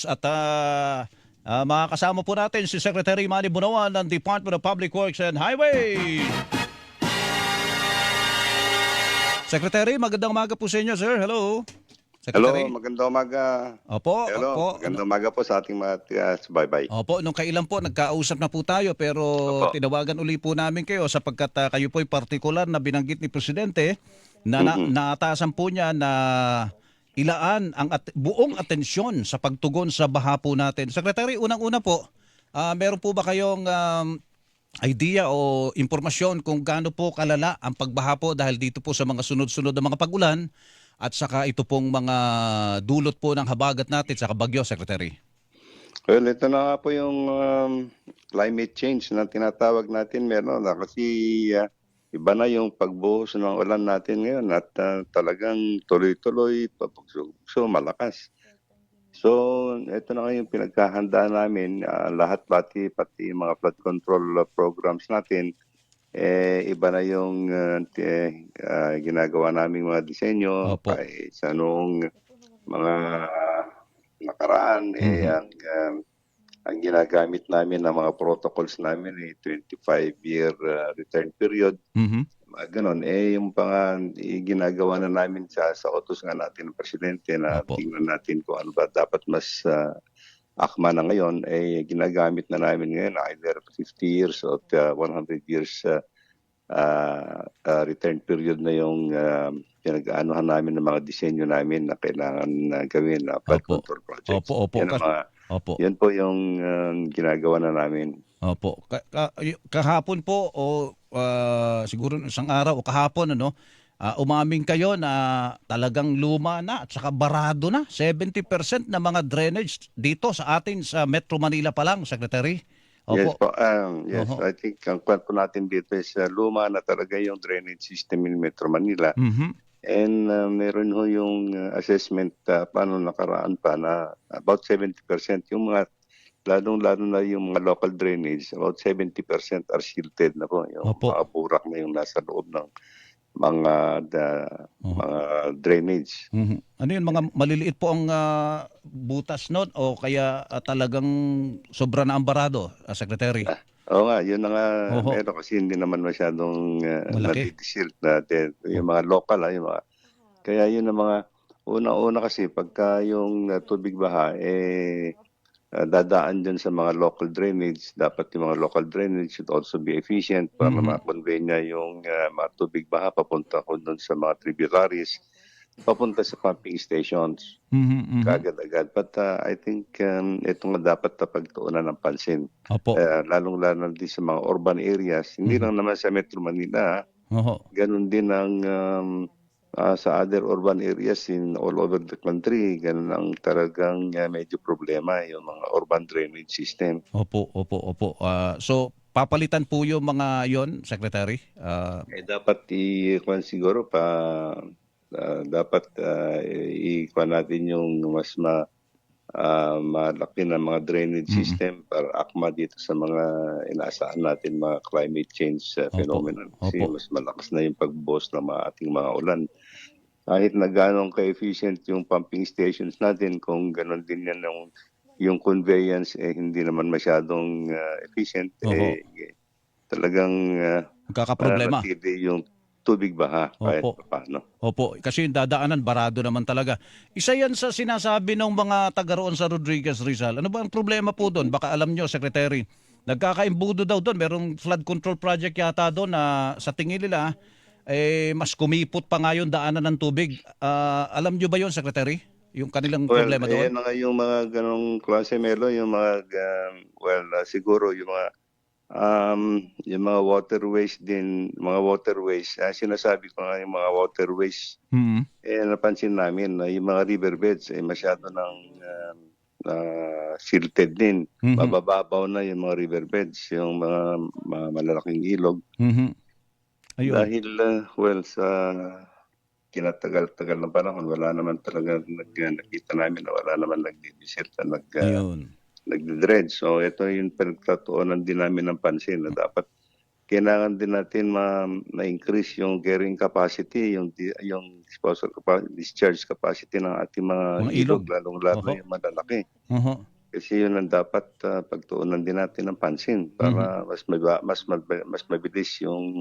At makakasama po natin si Secretary Manny Bunawan ng Department of Public Works and Highway. Secretary, magandang umaga po sa inyo, sir. Hello. Hello, Secretary. magandang umaga. Opo, Hello, opo. magandang umaga po sa ating mga subaybay. Opo, nung kailan po, nagkausap na po tayo pero Opo. tinawagan uli po namin kayo sapagkat kayo po'y partikular na binanggit ni Presidente na naatasan po niya na ilaan ang buong atensyon sa pagtugon sa baha po natin. Secretary, unang-una po, meron po ba kayong idea o impormasyon kung gaano po kalala ang pagbaha po dahil dito po sa mga sunod-sunod na mga pag-ulan at saka ito pong mga dulot po ng habagat natin sa bagyo, Secretary? Well, ito na nga po yung climate change na tinatawag natin. Meron na kasi iba na yung pagbuhos ng ulan natin ngayon at talagang tuloy-tuloy, pabugso, malakas. So, ito na nga yung pinagkahandaan namin. Lahat pati yung mga flood control programs natin. Iba na yung ginagawa naming mga disenyo. Opo. Sa noong mga nakaraan, ang ginagamit namin ng mga protocols namin 25-year return period. Mga ganon. Yung ginagawa na namin sa utos nga natin ng Presidente na Opo. tingnan natin kung ano ba dapat mas akma na ngayon, ginagamit na namin ngayon either 50 years or 100 years return period na yung pinag-aanuhan namin ng mga disenyo namin na kailangan gawin na flood Opo. control projects. Opo. Opo. Yan po yung ginagawa na namin. Opo. Kahapon po o siguro isang araw o kahapon umaming kayo na talagang luma na at saka barado na 70% na mga drainage dito sa atin sa Metro Manila pa lang, Secretary. Yes Opo. po. Yes, I think ang kwento natin dito is luma na talaga yung drainage system in Metro Manila. And meron ho yung assessment paano nakaraan pa na about 70% yung mga lalong-lalo na yung mga local drainage, about 70% are silted na po. Yung Opo. mga burak na yung nasa loob ng mga mga drainage. Ano yun, mga maliliit po ang butas nun o kaya talagang sobra na ang barado, Secretary? Oo nga, yun na nga Oho. meron kasi hindi naman masyadong Malaki. nadidisilt natin. Yung mga local, yung mga, kaya yun ang mga, una-una kasi pagka yung tubig baha, dadaan dyan sa mga local drainage. Dapat yung mga local drainage should also be efficient para ma-convey niya yung mga tubig baha papunta ko dun sa mga tributaries, papunta sa pumping stations. Kaagad-agad. But I think ito nga dapat na pagtuunan ng pansin. Opo. Lalong-lalo din sa mga urban areas. Hindi lang naman sa Metro Manila. Oho. Ganun din ang sa other urban areas in all over the country. Ganun ang talagang medyo problema yung mga urban drainage system. Opo. So, papalitan po yung mga yon, Secretary? Dapat siguro dapat ikuan natin yung mas malaki na mga drainage system para akma dito sa mga inaasahan natin mga climate change phenomenon. Kasi Opo. mas malakas na yung pagbuhos ng ating mga ulan. Kahit na gano'ng ka-efficient yung pumping stations natin, kung gano'n din yan yung conveyance, hindi naman masyadong efficient, Oho. talagang Magkakaproblema. mananatili yung tubig baha kahit Opo. paano. Opo, kasi yung dadaanan, barado naman talaga. Isa yan sa sinasabi ng mga taga roon sa Rodriguez Rizal. Ano ba ang problema po doon? Baka alam nyo, Secretary. Nagkakaimbudo daw doon. Merong flood control project yata doon na sa tingin nila, mas kumipot pa nga yung daanan ng tubig. Alam nyo ba yun, Secretary? Yung kanilang problema doon? Ayan na nga yung mga ganong klase, Melo, yung mga, siguro yung mga waterways din, sinasabi ko nga yung mga waterways, napansin namin na yung mga riverbeds masyado ng silted din. Mabababaw na yung mga riverbeds, yung mga malalaking ilog. Ayun. Dahil, sa kinatagal-tagal ng panahon, wala naman talaga nakita namin na wala naman nagdidisil na Ayun. nagdidredge. So ito yung pinagtatuunan din namin ng pansin na dapat kailangan din natin ma-increase yung carrying capacity, yung discharge capacity ng ating mga Mga ilog. ilog, lalong-lalo Oho. yung malalaki. Oho. Kasi yun ang dapat pagtuunan din natin ng pansin para mas mabilis yung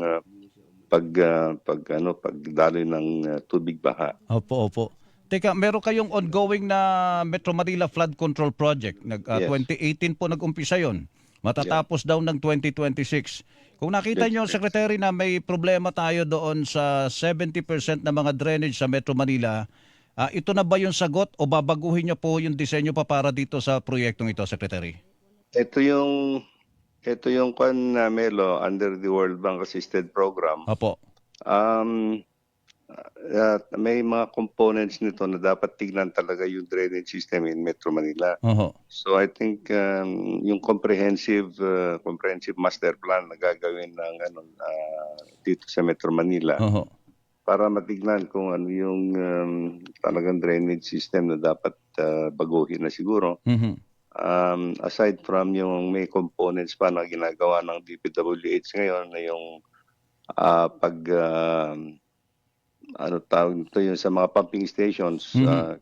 pagdaloy ng tubig baha. Opo, opo. Teka, meron kayong ongoing na Metro Manila Flood Control Project. Yes. 2018 po nag-umpisa yon. Matatapos daw ng 2026. Kung nakita nyo, 26. Secretary, na may problema tayo doon sa 70% na mga drainage sa Metro Manila, ito na ba yung sagot o babaguhin nyo po yung disenyo pa para dito sa proyektong ito, Secretary? Ito yung Melo, under the World Bank Assisted Program. Opo. May mga components nito na dapat tignan talaga yung drainage system in Metro Manila. Oho. So I think yung comprehensive master plan na gagawin ng dito sa Metro Manila Oho. para matignan kung ano yung talagang drainage system na dapat baguhin na siguro. Mhm. Aside from yung may components pa na ginagawa ng DPWH ngayon na yung ano tawag nito, yung sa mga pumping stations.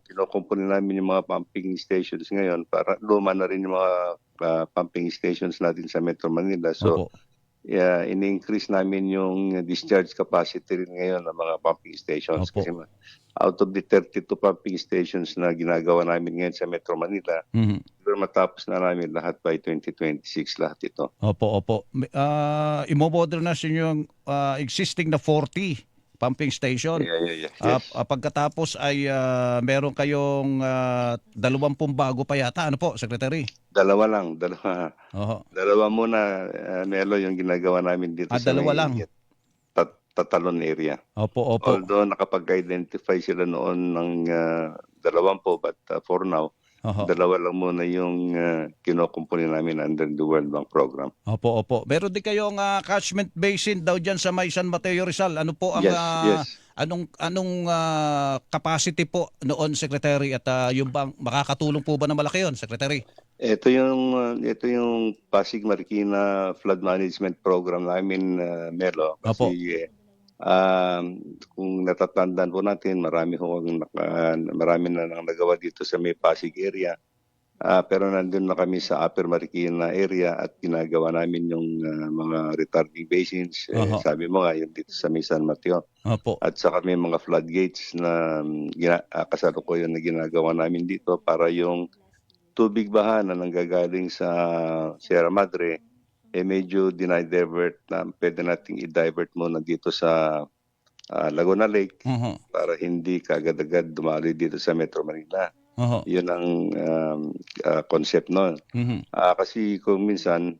Kinukumpuni namin yung mga pumping stations ngayon para luma na rin yung mga pumping stations natin sa Metro Manila. So, Opo. ini-increase namin yung discharge capacity rin ngayon ng mga pumping stations. Opo. Kasi out of the 32 pumping stations na ginagawa namin ngayon sa Metro Manila, Mhm. siguro matapos na namin lahat by 2026 lahat ito. Opo, opo. Imo-modernize yung existing na 40 pumping station. Yeah. Ah, Yes. pagkatapos ay meron kayong 20 bago pa yata. Ano po, Secretary? Dalawa. Oho. Dalawa muna, Melo, yung ginagawa namin dito sa Dalawa may lang. Tatalon area. Opo, opo. Although nakapag-identify sila noon ng 20, but for now, Oho. dalawa lang muna yung kinukumpuni namin under the World Bank program. Opo, opo. Meron din kayong catchment basin daw diyan sa may San Mateo Rizal. Ano po ang Yes. anong capacity po noon, Secretary, at yung bang makakatulong po ba na malaki yon, Secretary? Ito yung Pasig Marikina Flood Management Program namin, Melo. Opo. Kasi kung natatandaan po natin, marami na nang nagawa dito sa may Pasig area. Pero nandun na kami sa Upper Marikina area at ginagawa namin yung mga retarding basins. Oho. Sabi mo nga, yung dito sa may San Mateo. Opo. At saka may mga floodgates na kasalukuyan na ginagawa namin dito para yung tubig baha na nanggagaling sa Sierra Madre, medyo dinidivert na pwede nating i-divert muna dito sa Laguna Lake Oho. para hindi kaagad-agad dumaloy dito sa Metro Manila. Oho. Yun ang concept nun. Mhm. Kasi kung minsan,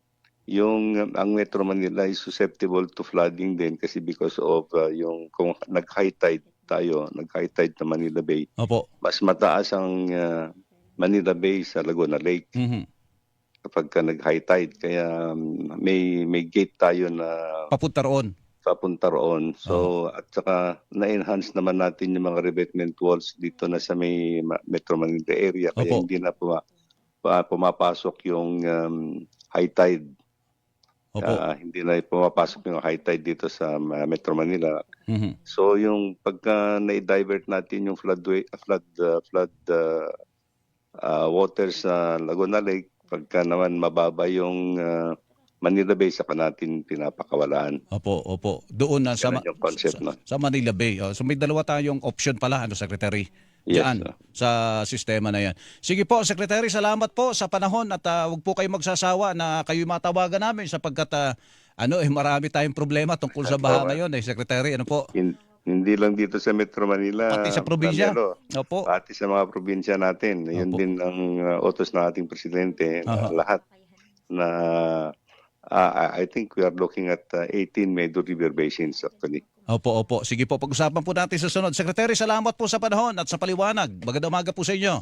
ang Metro Manila is susceptible to flooding din kasi because of yung kung nag-high tide na Manila Bay, Opo. mas mataas ang Manila Bay sa Laguna Lake Mhm. kapag nag-high tide. Kaya may gate tayo na Papunta roon. papunta roon. So, at saka na-enhance naman natin yung mga revetment walls dito na sa may Metro Manila area. Kaya Opo. hindi na pumapasok yung high tide. Opo. Hindi na pumapasok yung high tide dito sa Metro Manila. Mhm. So, yung pagka na-divert natin yung flood water sa Laguna Lake, pagka naman mababa yung Manila Bay, saka natin pinapakawalaan. Opo, opo. Doon na Ganun yung concept nun. sa Manila Bay. So may dalawa tayong option pala, Secretary. Yes, Diyan, sa sistema na yan. Sige po, Secretary, salamat po sa panahon at huwag po kayo magsasawa na kayo matawagan namin sapagkat marami tayong problema tungkol sa baha ngayon, Secretary. Ano po? Hindi lang dito sa Metro Manila. Pati sa probinsya. Manilo, Opo. pati sa mga probinsya natin. Yun Opo. din ang utos ng ating presidente. Aha. Lahat na I think we are looking at 18 major river basins actually. Opo, opo. Sige po, pag-usapan po natin sa sunod. Secretary, salamat po sa panahon at sa paliwanag. Magandang umaga po sa inyo.